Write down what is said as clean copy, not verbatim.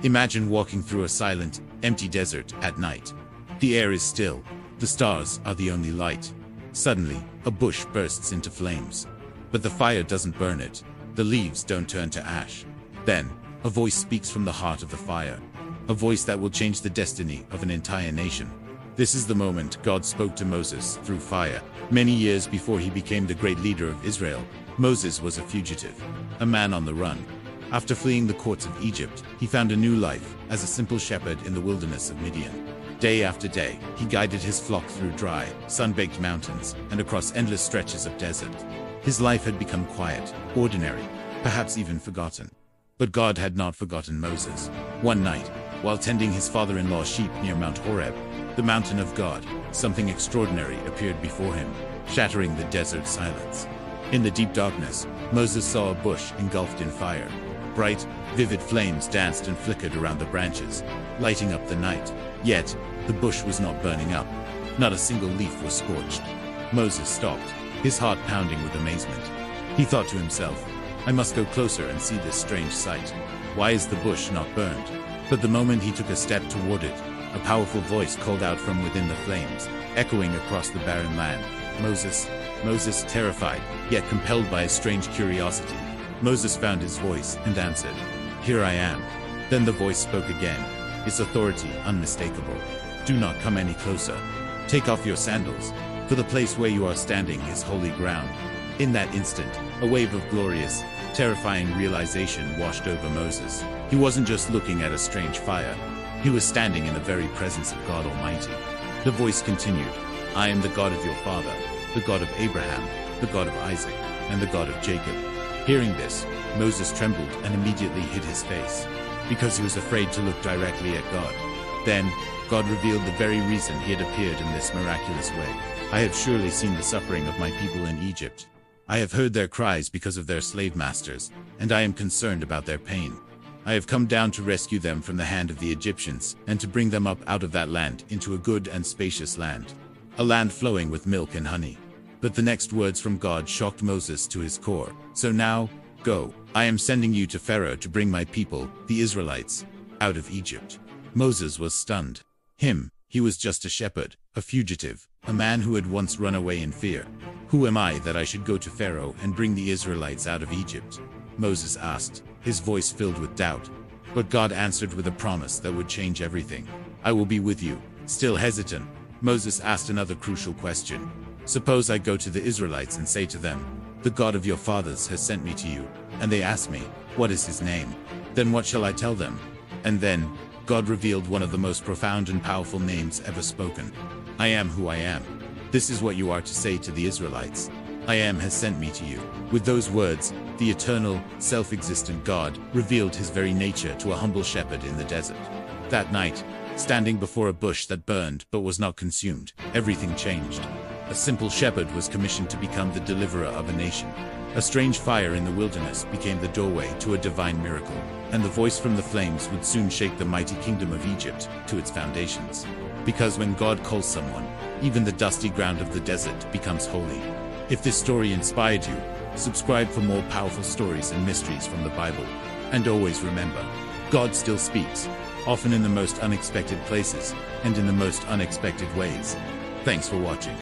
Imagine walking through a silent, empty desert at night. The air is still. The stars are the only light. Suddenly, a bush bursts into flames. But the fire doesn't burn it. The leaves don't turn to ash. Then, a voice speaks from the heart of the fire. A voice that will change the destiny of an entire nation. This is the moment God spoke to Moses through fire. Many years before he became the great leader of Israel, Moses was a fugitive, a man on the run. After fleeing the courts of Egypt, he found a new life as a simple shepherd in the wilderness of Midian. Day after day, he guided his flock through dry, sun-baked mountains and across endless stretches of desert. His life had become quiet, ordinary, perhaps even forgotten. But God had not forgotten Moses. One night, while tending his father-in-law's sheep near Mount Horeb, the mountain of God, something extraordinary appeared before him, shattering the desert silence. In the deep darkness, Moses saw a bush engulfed in fire. Bright, vivid flames danced and flickered around the branches, lighting up the night. Yet, the bush was not burning up. Not a single leaf was scorched. Moses stopped, his heart pounding with amazement. He thought to himself, I must go closer and see this strange sight. Why is the bush not burned? But the moment he took a step toward it, a powerful voice called out from within the flames, echoing across the barren land. Moses, Moses, terrified, yet compelled by a strange curiosity. Moses found his voice and answered, Here I am. Then the voice spoke again, its authority unmistakable. Do not come any closer. Take off your sandals, for the place where you are standing is holy ground. In that instant, a wave of glorious, terrifying realization washed over Moses. He wasn't just looking at a strange fire. He was standing in the very presence of God Almighty. The voice continued, I am the God of your father, the God of Abraham, the God of Isaac, and the God of Jacob. Hearing this, Moses trembled and immediately hid his face, because he was afraid to look directly at God. Then, God revealed the very reason he had appeared in this miraculous way. I have surely seen the suffering of my people in Egypt. I have heard their cries because of their slave masters, and I am concerned about their pain. I have come down to rescue them from the hand of the Egyptians, and to bring them up out of that land into a good and spacious land, a land flowing with milk and honey. But the next words from God shocked Moses to his core. So now, go, I am sending you to Pharaoh to bring my people, the Israelites, out of Egypt. Moses was stunned. He was just a shepherd, a fugitive, a man who had once run away in fear. Who am I that I should go to Pharaoh and bring the Israelites out of Egypt? Moses asked, his voice filled with doubt. But God answered with a promise that would change everything. I will be with you. Still hesitant, Moses asked another crucial question. Suppose I go to the Israelites and say to them, the God of your fathers has sent me to you, and they ask me, what is his name? Then what shall I tell them? And then, God revealed one of the most profound and powerful names ever spoken. I am who I am. This is what you are to say to the Israelites. I am has sent me to you. With those words, the eternal, self-existent God revealed his very nature to a humble shepherd in the desert. That night, standing before a bush that burned but was not consumed, everything changed. A simple shepherd was commissioned to become the deliverer of a nation. A strange fire in the wilderness became the doorway to a divine miracle, and the voice from the flames would soon shake the mighty kingdom of Egypt to its foundations. Because when God calls someone, even the dusty ground of the desert becomes holy. If this story inspired you, subscribe for more powerful stories and mysteries from the Bible. And always remember, God still speaks, often in the most unexpected places and in the most unexpected ways. Thanks for watching.